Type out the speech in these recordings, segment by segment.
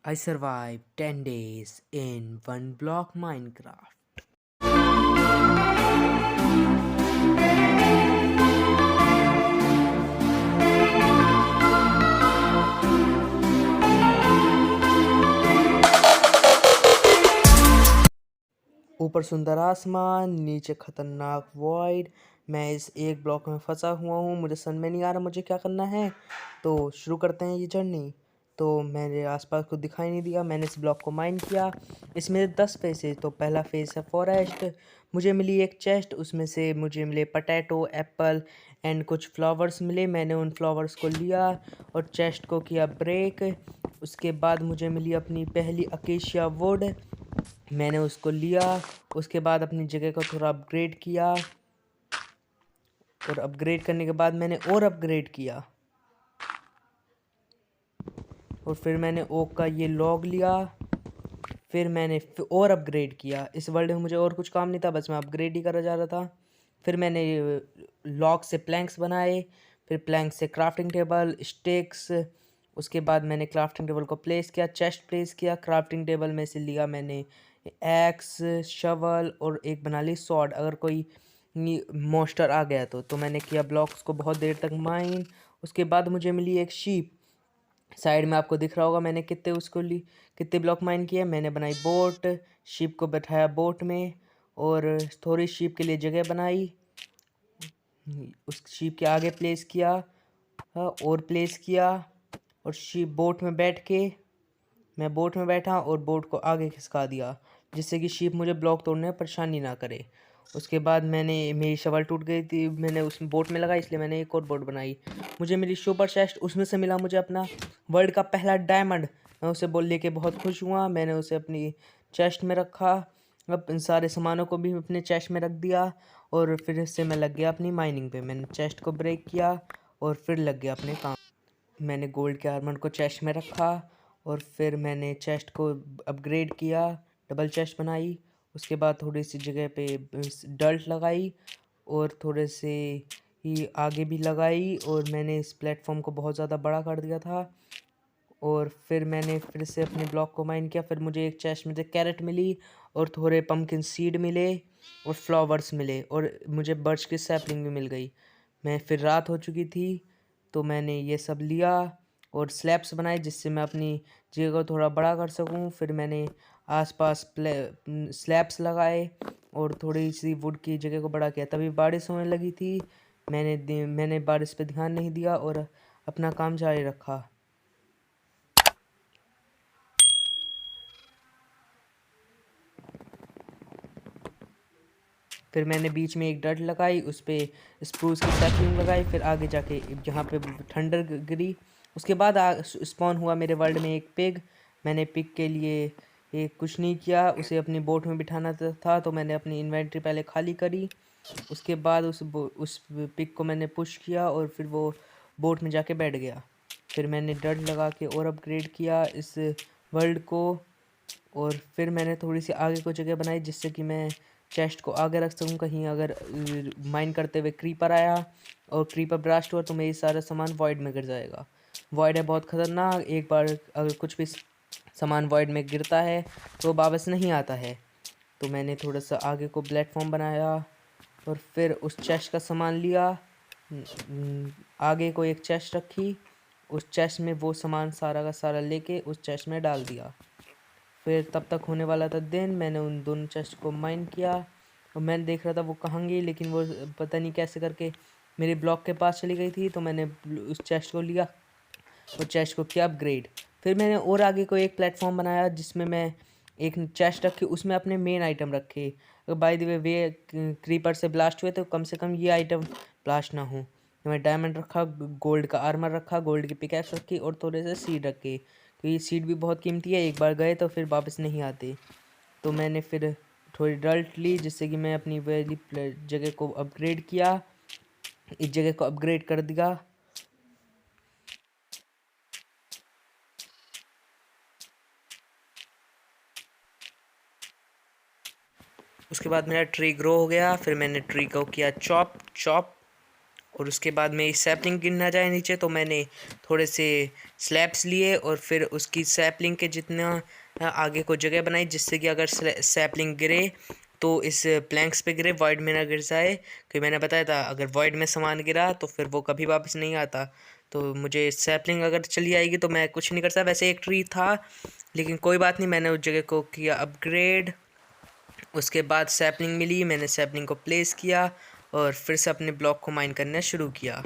I survived 10 days in one block Minecraft. ऊपर सुंदर आसमान, नीचे खतरनाक वॉइड। मैं इस एक ब्लॉक में फंसा हुआ हूँ, मुझे समझ में नहीं आ रहा मुझे क्या करना है। तो शुरू करते हैं ये जर्नी। तो मेरे आसपास कुछ दिखाई नहीं दिया, मैंने इस ब्लॉक को माइन किया। इसमें 10 फेसेस। तो पहला फेस है फॉरेस्ट। मुझे मिली एक चेस्ट, उसमें से मुझे मिले पोटैटो, एप्पल एंड कुछ फ्लावर्स मिले। मैंने उन फ्लावर्स को लिया और चेस्ट को किया ब्रेक। उसके बाद मुझे मिली अपनी पहली अकेशिया वुड। मैंने उसको लिया। उसके बाद अपनी जगह को थोड़ा अपग्रेड किया और अपग्रेड करने के बाद मैंने और अपग्रेड किया और फिर मैंने ओक का ये लॉग लिया। फिर मैंने और अपग्रेड किया। इस वर्ल्ड में मुझे और कुछ काम नहीं था, बस मैं अपग्रेड ही करा जा रहा था। फिर मैंने लॉग से प्लैंक्स बनाए, फिर प्लैंक से क्राफ्टिंग टेबल, स्टिक्स। उसके बाद मैंने क्राफ्टिंग टेबल को प्लेस किया, चेस्ट प्लेस किया। क्राफ्टिंग टेबल में से लिया मैंने एक्स, शवल और एक बना ली सॉर्ड, अगर कोई मॉन्स्टर आ गया तो मैंने किया ब्लॉक्स को बहुत देर तक माइन। उसके बाद मुझे मिली एक शीप। साइड में आपको दिख रहा होगा मैंने कितने ब्लॉक माइन किए। मैंने बनाई बोट, शिप को बैठाया बोट में और थोड़ी शिप के लिए जगह बनाई। उस शिप के आगे प्लेस किया और प्लेस किया और शिप बोट में बैठ के मैं बोट में बैठा और बोट को आगे खिसका दिया, जिससे कि शिप मुझे ब्लॉक तोड़ने में परेशानी ना करे। उसके बाद मेरी शवल टूट गई थी, मैंने उस बोट में लगा, इसलिए मैंने एक और बोट बनाई। मुझे मेरी सुपर चेस्ट, उसमें से मिला मुझे अपना वर्ल्ड का पहला डायमंड। मैं उसे बोल लेके बहुत खुश हुआ। मैंने उसे अपनी चेस्ट में रखा। अब इन सारे सामानों को भी अपने चेस्ट में रख दिया और फिर से मैं लग गया अपनी माइनिंग पे। मैंने चेस्ट को ब्रेक किया और फिर लग गया अपने काम। मैंने गोल्ड के आर्मर को चेस्ट में रखा और फिर मैंने चेस्ट को अपग्रेड किया, डबल चेस्ट बनाई। उसके बाद थोड़ी सी जगह पे डल्ट लगाई और थोड़े से ही आगे भी लगाई और मैंने इस प्लेटफॉर्म को बहुत ज़्यादा बड़ा कर दिया था। और फिर मैंने फिर से अपने ब्लॉक को माइन किया। फिर मुझे एक चेस्ट में से कैरेट मिली और थोड़े पम्पकिन सीड मिले और फ्लावर्स मिले और मुझे बर्च की सैपलिंग भी मिल गई। मैं फिर रात हो चुकी थी तो मैंने ये सब लिया और स्लैब्स बनाए, जिससे मैं अपनी जगह को थोड़ा बड़ा कर सकूं। फिर मैंने आसपास स्लैब्स लगाए और थोड़ी सी वुड की जगह को बड़ा किया। तभी बारिश होने लगी थी। मैंने बारिश पे ध्यान नहीं दिया और अपना काम जारी रखा। फिर मैंने बीच में एक डट लगाई, उस पर स्प्रूस की सैपलिंग लगाई। फिर आगे जाके यहाँ पे ठंडर गिरी। उसके बाद स्पॉन हुआ मेरे वर्ल्ड में एक पिग। मैंने पिग के लिए एक कुछ नहीं किया, उसे अपनी बोट में बिठाना था तो मैंने अपनी इन्वेंट्री पहले खाली करी। उसके बाद उस पिग को मैंने पुश किया और फिर वो बोट में जाके बैठ गया। फिर मैंने डट लगा के और अपग्रेड किया इस वर्ल्ड को और फिर मैंने थोड़ी सी आगे को जगह बनाई, जिससे कि मैं चेस्ट को आगे रख सकूँ। कहीं अगर माइन करते हुए क्रीपर आया और क्रीपर ब्लास्ट हुआ तो मेरी सारा सामान वॉइड में गिर जाएगा। वॉइड है बहुत ख़तरनाक, एक बार अगर कुछ भी सामान वॉइड में गिरता है तो वापस नहीं आता है। तो मैंने थोड़ा सा आगे को प्लेटफॉर्म बनाया और फिर उस चेस्ट का सामान लिया। आगे को एक चेस्ट रखी, उस चेस्ट में वो सामान सारा का सारा लेके उस चेस्ट में डाल दिया। फिर तब तक होने वाला था दिन। मैंने उन दोनों चेस्ट को माइन किया और मैंने देख रहा था वो कहाँ गई, लेकिन वो पता नहीं कैसे करके मेरे ब्लॉक के पास चली गई थी। तो मैंने उस चेस्ट को लिया और चेस्ट को किया अपग्रेड। फिर मैंने और आगे को एक प्लेटफॉर्म बनाया जिसमें मैं एक चेस्ट रखी, उसमें अपने मेन आइटम रखे। अगर बाय द वे क्रीपर से ब्लास्ट हुए तो कम से कम ये आइटम ब्लास्ट ना हो। तो मैं डायमंड रखा, गोल्ड का आर्मर रखा, गोल्ड की पिकैक्स रखी और थोड़े से सीड रखे, क्योंकि सीड भी बहुत कीमती है, एक बार गए तो फिर वापस नहीं आते। तो मैंने फिर थोड़ी डल्ट ली, जिससे कि मैं अपनी वाली जगह को अपग्रेड किया, इस जगह को अपग्रेड कर दिया। उसके बाद मेरा ट्री ग्रो हो गया। फिर मैंने ट्री को किया चॉप चॉप और उसके बाद में सैपलिंग गिर ना जाए नीचे, तो मैंने थोड़े से स्लैब्स लिए और फिर उसकी सैपलिंग के जितना आगे को जगह बनाई, जिससे कि अगर सैपलिंग गिरे तो इस प्लैंक्स पे गिरे, वॉइड में ना गिर जाए। क्योंकि मैंने बताया था अगर वॉइड में सामान गिरा तो फिर वो कभी वापस नहीं आता। तो मुझे सैपलिंग अगर चली आएगी तो मैं कुछ नहीं कर सकता। वैसे एक ट्री था, लेकिन कोई बात नहीं, मैंने उस जगह को किया अपग्रेड। उसके बाद सैपलिंग मिली, मैंने सैपलिंग को प्लेस किया और फिर से अपने ब्लॉक को माइन करना शुरू किया।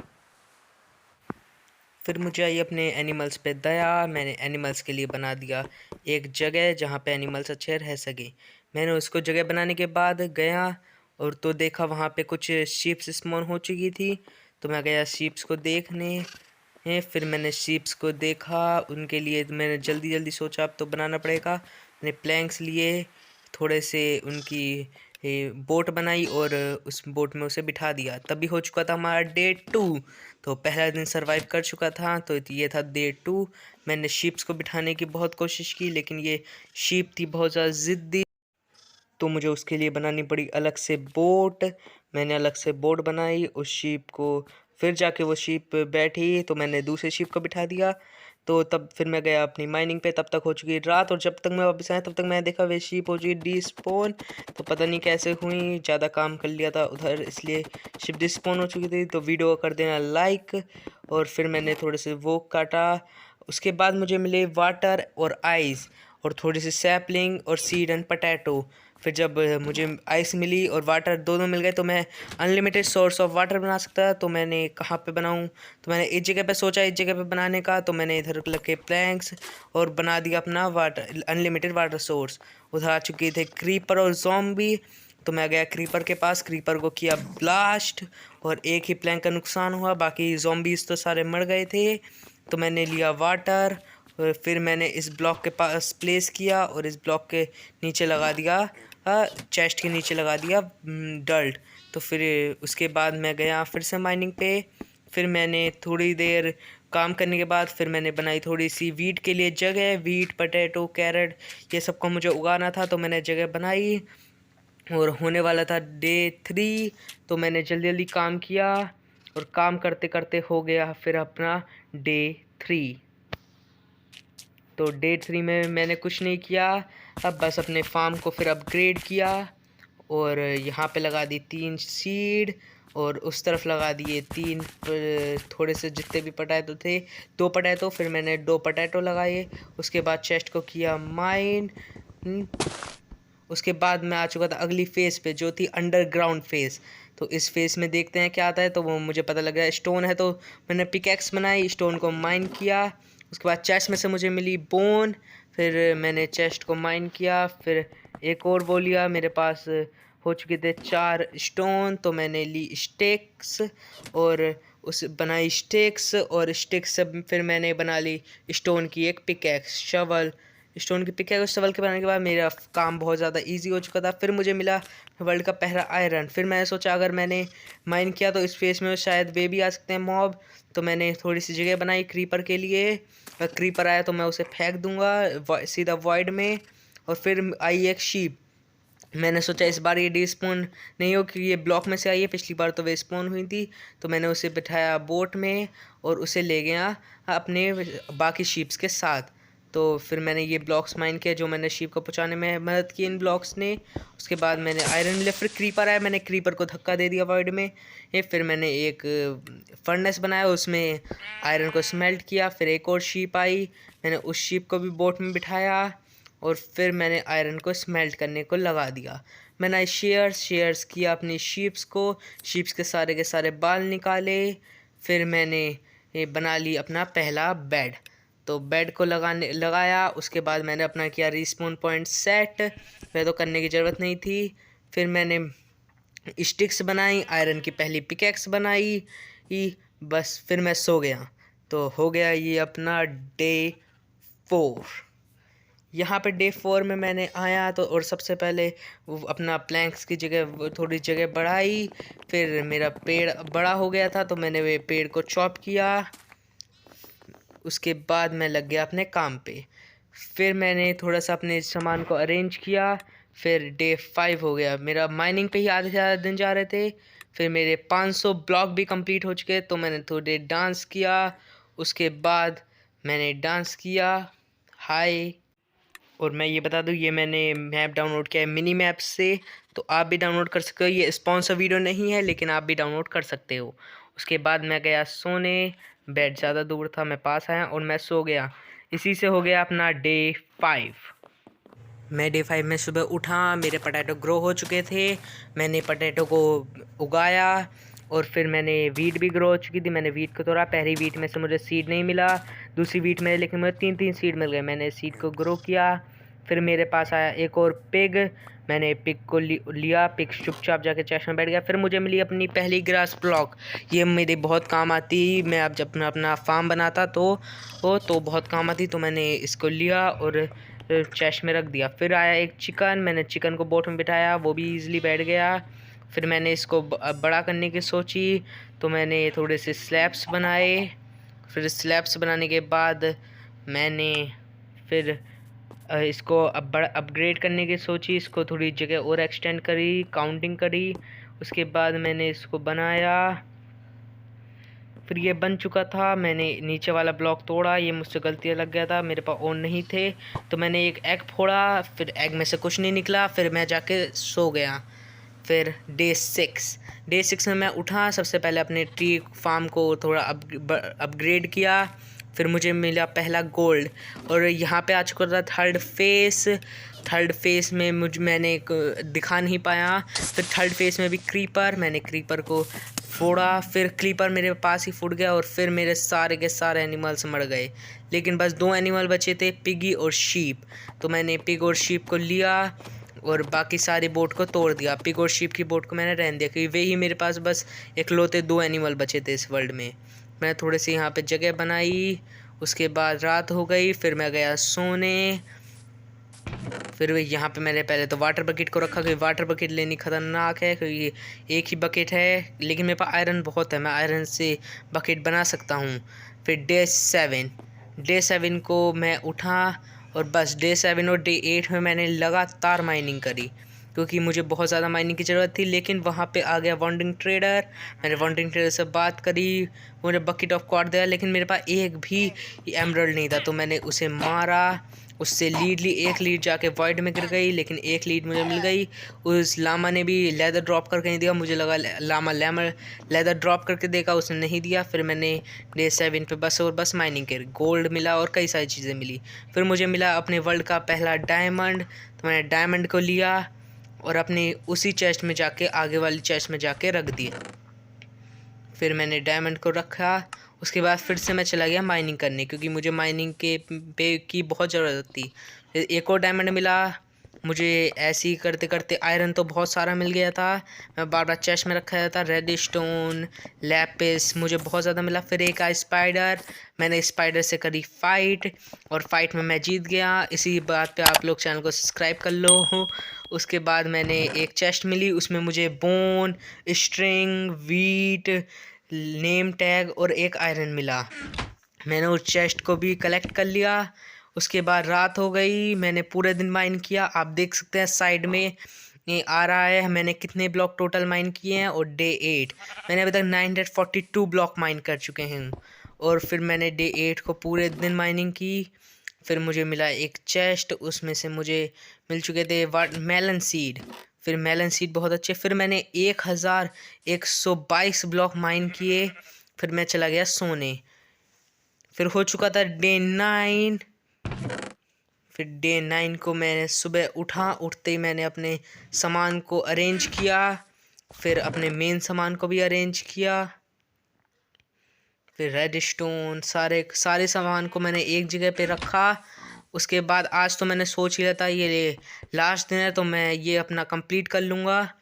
फिर मुझे आई अपने एनिमल्स पे दया। मैंने एनिमल्स के लिए बना दिया एक जगह जहाँ पे एनिमल्स अच्छे रह सके। मैंने उसको जगह बनाने के बाद गया और तो देखा वहाँ पे कुछ शीप्स स्पॉन हो चुकी थी। तो मैं गया शीप्स को देखने। फिर मैंने शीप्स को देखा, उनके लिए मैंने जल्दी जल्दी सोचा अब तो बनाना पड़ेगा। मैंने प्लैंक्स लिए, थोड़े से उनकी बोट बनाई और उस बोट में उसे बिठा दिया। तभी हो चुका था हमारा डे 2। तो पहला दिन सरवाइव कर चुका था, तो ये था डे 2। मैंने शीप्स को बिठाने की बहुत कोशिश की, लेकिन ये शीप थी बहुत ज़्यादा ज़िद्दी, तो मुझे उसके लिए बनानी पड़ी अलग से बोट। मैंने अलग से बोट बनाई उस शीप को। फिर जाके वो शीप बैठी तो मैंने दूसरे शीप को बिठा दिया। तो तब फिर मैं गया अपनी माइनिंग पे। तब तक हो चुकी रात, और जब तक मैं वापस आया तब तक मैंने देखा वे शीप हो चुकी डिस्पोन। तो पता नहीं कैसे हुई, ज़्यादा काम कर लिया था उधर, इसलिए शिप डिस्पोन हो चुकी थी। तो वीडियो को कर देना लाइक। और फिर मैंने थोड़े से वो काटा। उसके बाद मुझे मिले वाटर और आइस और थोड़ी सी सैपलिंग और सीड एंड पटैटो। फिर जब मुझे आइस मिली और वाटर दोनों मिल गए तो मैं अनलिमिटेड सोर्स ऑफ वाटर बना सकता। तो मैंने कहाँ पे बनाऊँ, तो मैंने इस जगह पे सोचा इस जगह पे बनाने का। तो मैंने इधर लगे प्लैंक्स और बना दिया अपना वाटर अनलिमिटेड वाटर सोर्स। उधर आ चुके थे क्रीपर और ज़ॉम्बी। तो मैं गया क्रीपर के पास, क्रीपर को किया ब्लास्ट और एक ही प्लैंक का नुकसान हुआ, बाकी ज़ॉम्बीज़ तो सारे मर गए थे। तो मैंने लिया वाटर और फिर मैंने इस ब्लॉक के पास प्लेस किया और इस ब्लॉक के नीचे लगा दिया, चेस्ट के नीचे लगा दिया डल्ट। तो फिर उसके बाद मैं गया फिर से माइनिंग पे। फिर मैंने थोड़ी देर काम करने के बाद फिर मैंने बनाई थोड़ी सी वीट के लिए जगह। वीट, पटेटो, कैरेट, ये सब को मुझे उगाना था, तो मैंने जगह बनाई। और होने वाला था डे 3। तो मैंने जल्दी जल्दी काम किया और काम करते करते हो गया फिर अपना डे 3। तो डे 3 में मैंने कुछ नहीं किया, अब बस अपने फार्म को फिर अपग्रेड किया और यहाँ पे लगा दी 3 सीड और उस तरफ लगा दिए 3 थोड़े से जितने भी पटैटो थे 2 पटैटो। फिर मैंने 2 पटैटो लगाए। उसके बाद चेस्ट को किया माइन। उसके बाद मैं आ चुका था अगली फेज़ पे, जो थी अंडरग्राउंड फेज़। तो इस फेज़ में देखते हैं क्या आता है। तो वो मुझे पता लग गया स्टोन है, तो मैंने पिकैक्स बनाई, स्टोन को माइन किया। उसके बाद चेस्ट में से मुझे मिली बोन। फिर मैंने चेस्ट को माइन किया, फिर एक और वो लिया। मेरे पास हो चुके थे 4 स्टोन, तो मैंने ली स्टिक्स और उस बनाई स्टिक्स और स्टिक्स से फिर मैंने बना ली स्टोन की एक पिकैक्स, शवल। स्टोन की पिकैक्स शवल के बनाने के बाद मेरा काम बहुत ज़्यादा इजी हो चुका था। फिर मुझे मिला वर्ल्ड का पहला आयरन। फिर मैंने सोचा अगर मैंने माइन किया तो इस फेस में शायद वे भी आ सकते हैं मॉब। तो मैंने थोड़ी सी जगह बनाई क्रीपर के लिए। अगर क्रीपर आया तो मैं उसे फेंक दूंगा सीधा वॉइड में। और फिर आई एक शीप। मैंने सोचा इस बार ये डी स्पॉन नहीं हो, क्योंकि ये ब्लॉक में से आई है, पिछली बार तो वे स्पॉन हुई थी। तो मैंने उसे बिठाया बोट में और उसे ले गया अपने बाकी शीप्स के साथ। तो फिर मैंने ये ब्लॉक्स माइन किए जो मैंने शीप को पहुंचाने में मदद की इन ब्लॉक्स ने। उसके बाद मैंने आयरन लिया, फिर क्रीपर आया, मैंने क्रीपर को धक्का दे दिया वॉइड में। ये फिर मैंने एक फर्नेस बनाया, उसमें आयरन को स्मेल्ट किया। फिर एक और शीप आई, मैंने उस शीप को भी बोट में बिठाया और फिर मैंने आयरन को स्मेल्ट करने को लगा दिया। मैंने शेयर्स किया अपनी शीप्स को, शीप्स के सारे बाल निकाले। फिर मैंने ये बना ली अपना पहला बेड। तो बेड को लगाया। उसके बाद मैंने अपना किया रिस्पॉन पॉइंट सेट। वह तो करने की ज़रूरत नहीं थी। फिर मैंने स्टिक्स बनाई, आयरन की पहली पिकैक्स बनाई बस फिर मैं सो गया। तो हो गया ये अपना डे 4। यहाँ पे डे 4 में मैंने आया तो और सबसे पहले वो अपना प्लैंक्स की जगह थोड़ी जगह बढ़ाई। फिर मेरा पेड़ बड़ा हो गया था तो मैंने वे पेड़ को चॉप किया। उसके बाद मैं लग गया अपने काम पे। फिर मैंने थोड़ा सा अपने सामान को अरेंज किया। फिर डे 5 हो गया, मेरा माइनिंग पे ही आधे से ज़्यादा दिन जा रहे थे। फिर मेरे 500 ब्लॉक भी कंप्लीट हो चुके, तो मैंने थोड़े डांस किया। उसके बाद मैंने डांस किया हाय। और मैं ये बता दूँ, ये मैंने मैप डाउनलोड किया है मिनी मैप से, तो आप भी डाउनलोड कर सकते हो। ये स्पॉन्सर वीडियो नहीं है, लेकिन आप भी डाउनलोड कर सकते हो। उसके बाद मैं गया सोने, बेड ज़्यादा दूर था, मैं पास आया और मैं सो गया। इसी से हो गया अपना डे 5। मैं डे 5 में सुबह उठा, मेरे पोटैटो ग्रो हो चुके थे। मैंने पोटैटो को उगाया और फिर मैंने वीट भी ग्रो हो चुकी थी, मैंने वीट को तोड़ा। पहली वीट में से मुझे सीड नहीं मिला, दूसरी वीट में लेकिन मुझे 3-3 सीड मिल गए। मैंने सीड को ग्रो किया। फिर मेरे पास आया एक और पिग, मैंने पिग को लिया। पिग चुपचाप जाके चेस्ट में बैठ गया। फिर मुझे मिली अपनी पहली ग्रास ब्लॉक, ये मेरे बहुत काम आती। मैं अब जब अपना फार्म बनाता तो बहुत काम आती, तो मैंने इसको लिया और चेस्ट में रख दिया। फिर आया एक चिकन, मैंने चिकन को बोट में बिठाया, वो भी इजीली बैठ गया। फिर मैंने इसको बड़ा करने की सोची, तो मैंने थोड़े से स्लैब्स बनाए। फिर स्लैब्स बनाने के बाद मैंने फिर इसको अपग्रेड करने की सोची, इसको थोड़ी जगह और एक्सटेंड करी, काउंटिंग करी। उसके बाद मैंने इसको बनाया। फिर ये बन चुका था। मैंने नीचे वाला ब्लॉक तोड़ा, ये मुझसे गलतियाँ लग गया था, मेरे पास और नहीं थे, तो मैंने एक एग फोड़ा। फिर एग में से कुछ नहीं निकला, फिर मैं जाके सो गया। फिर डे 6 में मैं उठा। सबसे पहले अपने ट्री फार्म को थोड़ा अपग्रेड किया। फिर मुझे मिला पहला गोल्ड, और यहाँ पे आ चुका था थर्ड फेस में मैंने दिखा नहीं पाया। फिर थर्ड फेस में भी क्रीपर, मैंने क्रीपर को फोड़ा। फिर क्रीपर मेरे पास ही फूट गया और फिर मेरे सारे के सारे एनिमल्स मर गए, लेकिन बस 2 एनिमल बचे थे, पिगी और शीप। तो मैंने पिग और शीप को लिया और बाकी सारी बोट को तोड़ दिया। पिग और शीप की बोट को मैंने रहने दिया, क्योंकि वे ही मेरे पास बस इकलौते 2 एनिमल बचे थे इस वर्ल्ड में। मैं थोड़ी सी यहाँ पे जगह बनाई। उसके बाद रात हो गई, फिर मैं गया सोने। फिर यहाँ पे मैंने पहले तो वाटर बकेट को रखा, क्योंकि वाटर बकेट लेनी ख़तरनाक है, क्योंकि एक ही बकेट है, लेकिन मेरे पास आयरन बहुत है, मैं आयरन से बकेट बना सकता हूँ। फिर डे 7 को मैं उठा और बस डे 7 और डे 8 में मैंने लगातार माइनिंग करी, क्योंकि मुझे बहुत ज़्यादा माइनिंग की ज़रूरत थी। लेकिन वहाँ पे आ गया वॉन्डरिंग ट्रेडर, मैंने वॉन्डरिंग ट्रेडर से बात करी, मुझे बकेट ऑफ क्वार्ट्ज दिया, लेकिन मेरे पास एक भी एमराल्ड नहीं था, तो मैंने उसे मारा। उससे लीड ली, एक लीड जाके वॉइड में गिर गई, लेकिन एक लीड मुझे मिल गई। उस लामा ने भी लेदर ड्रॉप करके नहीं दिया, मुझे लगा लामा लेदर ड्रॉप करके देगा, उसने नहीं दिया। फिर मैंने डे 7 पे बस माइनिंग कर, गोल्ड मिला और कई सारी चीज़ें मिली। फिर मुझे मिला अपने वर्ल्ड का पहला डायमंड, तो मैंने डायमंड को लिया और अपने उसी चेस्ट में जाके, आगे वाली चेस्ट में जाके रख दिया। फिर मैंने डायमंड को रखा। उसके बाद फिर से मैं चला गया माइनिंग करने, क्योंकि मुझे माइनिंग के पे की बहुत ज़रूरत थी। फिर एक और डायमंड मिला मुझे। ऐसे ही करते करते आयरन तो बहुत सारा मिल गया था, मैं बार बार चेस्ट में रखा जाता। रेड स्टोन, लैपिस मुझे बहुत ज़्यादा मिला। फिर एक आया स्पाइडर, मैंने स्पाइडर से करी फाइट और फाइट में मैं जीत गया। इसी बात पे आप लोग चैनल को सब्सक्राइब कर लो। उसके बाद मैंने एक चेस्ट मिली, उसमें मुझे bone, string, wheat, name tag और एक आयरन मिला। मैंने उस चेस्ट को भी कलेक्ट कर लिया। उसके बाद रात हो गई, मैंने पूरे दिन माइन किया। आप देख सकते हैं साइड में ये आ रहा है मैंने कितने ब्लॉक टोटल माइन किए हैं। और डे 8 मैंने अभी तक 942 ब्लॉक माइन कर चुके हैं। और फिर मैंने डे 8 को पूरे दिन माइनिंग की। फिर मुझे मिला एक चेस्ट, उसमें से मुझे मिल चुके थे मेलन सीड। फिर मेलन सीड बहुत अच्छे। फिर मैंने 1122 ब्लॉक माइन किए। फिर मैं चला गया सोने। फिर हो चुका था डे 9। फिर डे 9 को मैंने सुबह उठा, उठते ही मैंने अपने सामान को अरेंज किया। फिर अपने मेन सामान को भी अरेंज किया। फिर रेड स्टोन, सारे सामान को मैंने एक जगह पे रखा। उसके बाद आज तो मैंने सोच लिया था ये लास्ट दिन है, तो मैं ये अपना कंप्लीट कर लूँगा।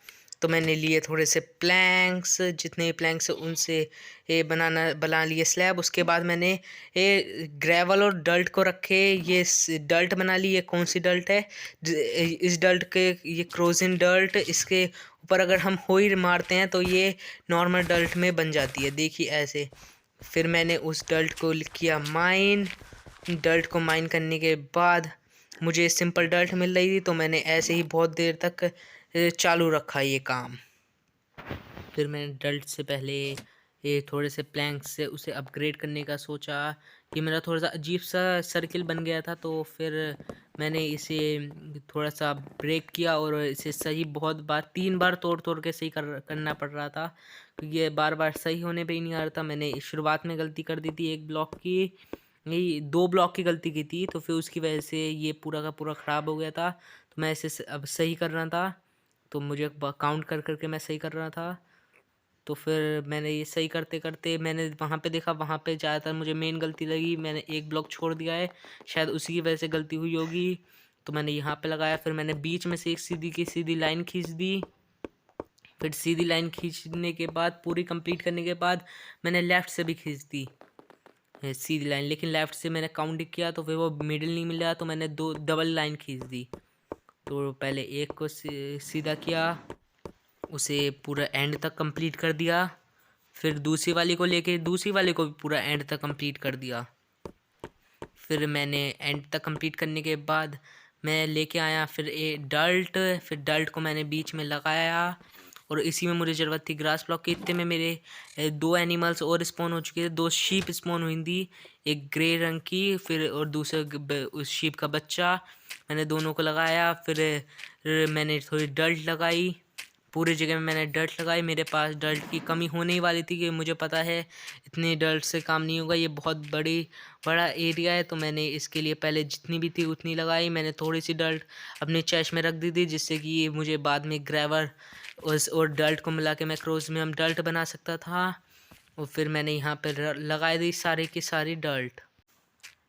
तो मैंने लिए थोड़े से प्लैंक्स, जितने प्लैंक्स उनसे ये बना लिए स्लैब। उसके बाद मैंने ये ग्रेवल और डल्ट को रखे। ये डल्ट बना ली। ये कौन सी डल्ट है? इस डल्ट के, ये क्रोजन डल्ट, इसके ऊपर अगर हम होई मारते हैं तो ये नॉर्मल डल्ट में बन जाती है, देखिए ऐसे। फिर मैंने उस डल्ट को किया माइन। डल्ट को माइन करने के बाद मुझे सिंपल डल्ट मिल रही थी, तो मैंने ऐसे ही बहुत देर तक चालू रखा ये काम। फिर मैंने डल्ट से पहले ये थोड़े से प्लैंक्स से उसे अपग्रेड करने का सोचा। ये मेरा थोड़ा सा अजीब सा सर्किल बन गया था, तो फिर मैंने इसे थोड़ा सा ब्रेक किया और इसे सही बहुत बार 3 बार तोड़ तोड़ के सही करना पड़ रहा था, क्योंकि ये बार बार सही होने पे ही नहीं आ रहा था। मैंने शुरुआत में गलती कर दी थी एक ब्लॉक की, नहीं 2 ब्लॉक की गलती की थी, तो फिर उसकी वजह से ये पूरा का पूरा ख़राब हो गया था। तो मैं इसे अब सही कर रहा था, तो मुझे काउंट कर करके मैं सही कर रहा था। तो फिर मैंने ये सही करते करते मैंने वहाँ पे देखा, वहाँ पे ज़्यादातर मुझे मेन गलती लगी, मैंने एक ब्लॉक छोड़ दिया है, शायद उसी की वजह से गलती हुई होगी। तो मैंने यहाँ पे लगाया, फिर मैंने बीच में से एक सीधी की सीधी लाइन खींच दी। फिर सीधी लाइन खींचने के बाद, पूरी कंप्लीट करने के बाद, मैंने लेफ़्ट से भी खींच दी सीधी लाइन, लेकिन लेफ़्ट से मैंने काउंट किया तो फिर वो मिडिल नहीं मिला, तो मैंने 2 डबल लाइन खींच दी। तो पहले एक को सीधा किया, उसे पूरा एंड तक कंप्लीट कर दिया, फिर दूसरी वाली को लेके दूसरी वाले को भी पूरा एंड तक कंप्लीट कर दिया। फिर मैंने एंड तक कंप्लीट करने के बाद मैं लेके आया फिर फिर डल्ट को मैंने बीच में लगाया, और इसी में मुझे ज़रूरत थी ग्रास ब्लॉक की। इतने में मेरे 2 एनिमल्स और स्पॉन हो चुके थे, 2 शीप स्पॉन हुई थी, एक ग्रे रंग की फिर और दूसरे उस शीप का बच्चा। मैंने दोनों को लगाया, फिर मैंने थोड़ी डल्ट लगाई, पूरी जगह में मैंने डल्ट लगाई। मेरे पास डल्ट की कमी होने ही वाली थी, कि मुझे पता है इतनी डल्ट से काम नहीं होगा, ये बहुत बड़ा एरिया है। तो मैंने इसके लिए पहले जितनी भी थी उतनी लगाई। मैंने थोड़ी सी डल्ट अपने चेस्ट में रख दी थी, जिससे कि ये मुझे बाद में ग्रेवर और डल्ट को मिला के मैं क्रोज में हम डल्ट बना सकता था। और फिर मैंने यहाँ पर लगाई दी सारी की सारी डल्ट।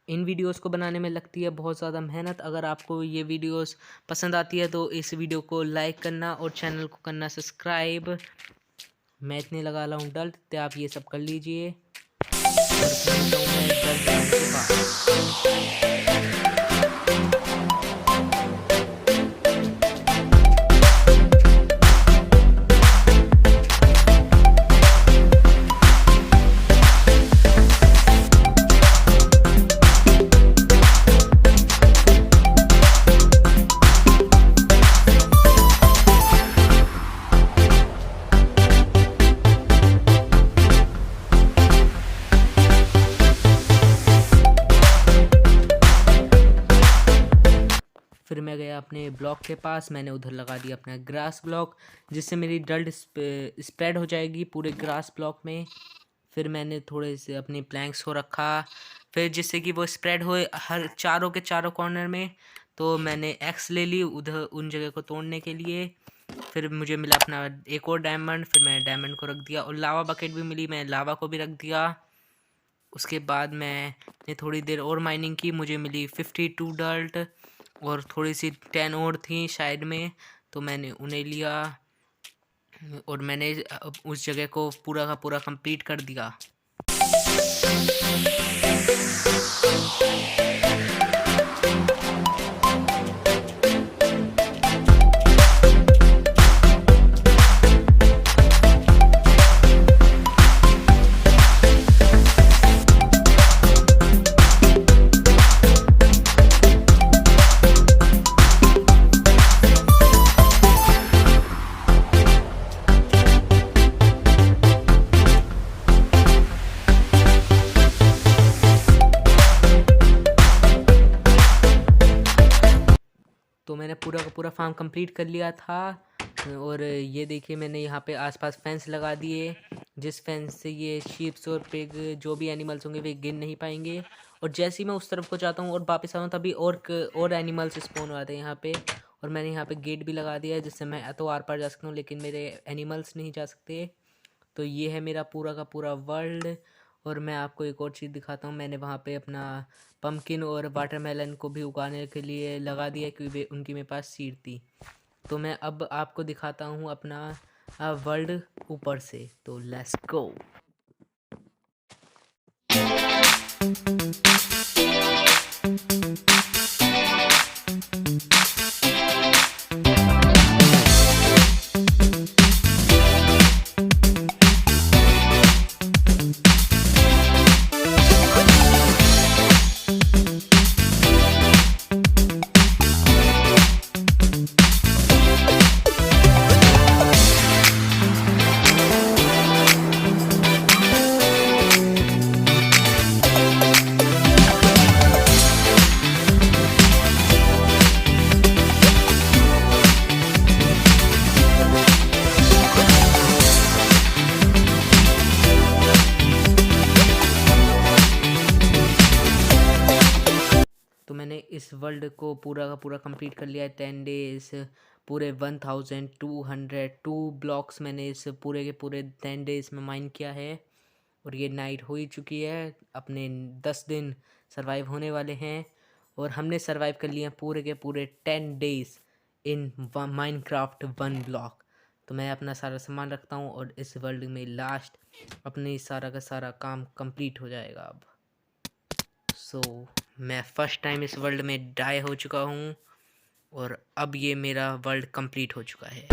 इन वीडियोस को बनाने में लगती है बहुत ज़्यादा मेहनत। अगर आपको ये वीडियोस पसंद आती है तो इस वीडियो को लाइक करना और चैनल को करना सब्सक्राइब। मैं इतने लगा रहा हूँ डल्ट, तो आप ये सब कर लीजिए। और फिर मिलता हूँ मैं डल्ट बनाने के बाद। फिर मैं गया अपने ब्लॉक के पास, मैंने उधर लगा दिया अपना ग्रास ब्लॉक, जिससे मेरी डल्ट स्प्रेड हो जाएगी पूरे ग्रास ब्लॉक में। फिर मैंने थोड़े से अपने प्लैंक्स को रखा, फिर जिससे कि वो स्प्रेड होए हर चारों के चारों कॉर्नर में। तो मैंने एक्स ले ली उधर उन जगह को तोड़ने के लिए। फिर मुझे मिला अपना एक और डायमंड, फिर मैंने डायमंड को रख दिया, और लावा बकेट भी मिली, मैं लावा को भी रख दिया। उसके बाद मैंने थोड़ी देर और माइनिंग की, मुझे मिली 52 डल्ट, और थोड़ी सी 10 और थी साइड में, तो मैंने उन्हें लिया और मैंने उस जगह को पूरा का पूरा कंप्लीट कर दिया। तो मैंने पूरा का पूरा फार्म कंप्लीट कर लिया था। और ये देखिए मैंने यहाँ पे आसपास फेंस लगा दिए, जिस फेंस से ये शीप्स और पिग जो भी एनिमल्स होंगे वे गिन नहीं पाएंगे। और जैसे ही मैं उस तरफ को जाता हूँ और वापस आता हूँ, तभी और एनिमल्स स्पॉन हो आते हैं यहाँ पे। और मैंने यहाँ पे गेट भी लगा दिया है, जिससे मैं तो आर पार जा सकता हूँ, लेकिन मेरे एनिमल्स नहीं जा सकते। तो ये है मेरा पूरा का पूरा वर्ल्ड। और मैं आपको एक और चीज़ दिखाता हूँ, मैंने वहाँ पे अपना पम्पकिन और वाटरमेलन को भी उगाने के लिए लगा दिया, क्योंकि उनकी मेरे पास सीड थी। तो मैं अब आपको दिखाता हूँ अपना वर्ल्ड ऊपर से, तो लेट्स गो। मैंने इस वर्ल्ड को पूरा का पूरा कंप्लीट कर लिया है 10 डेज, पूरे 1202 ब्लॉक्स मैंने इस पूरे के पूरे 10 डेज में माइन किया है। और ये नाइट हो ही चुकी है, अपने 10 दिन सरवाइव होने वाले हैं और हमने सरवाइव कर लिया पूरे के पूरे 10 डेज इन माइनक्राफ्ट 1 ब्लॉक। तो मैं अपना सारा सामान रखता हूँ और इस वर्ल्ड में लास्ट अपने सारा का सारा काम कंप्लीट हो जाएगा अब। सो मैं फर्स्ट टाइम इस वर्ल्ड में डाई हो चुका हूँ और अब ये मेरा वर्ल्ड कंप्लीट हो चुका है।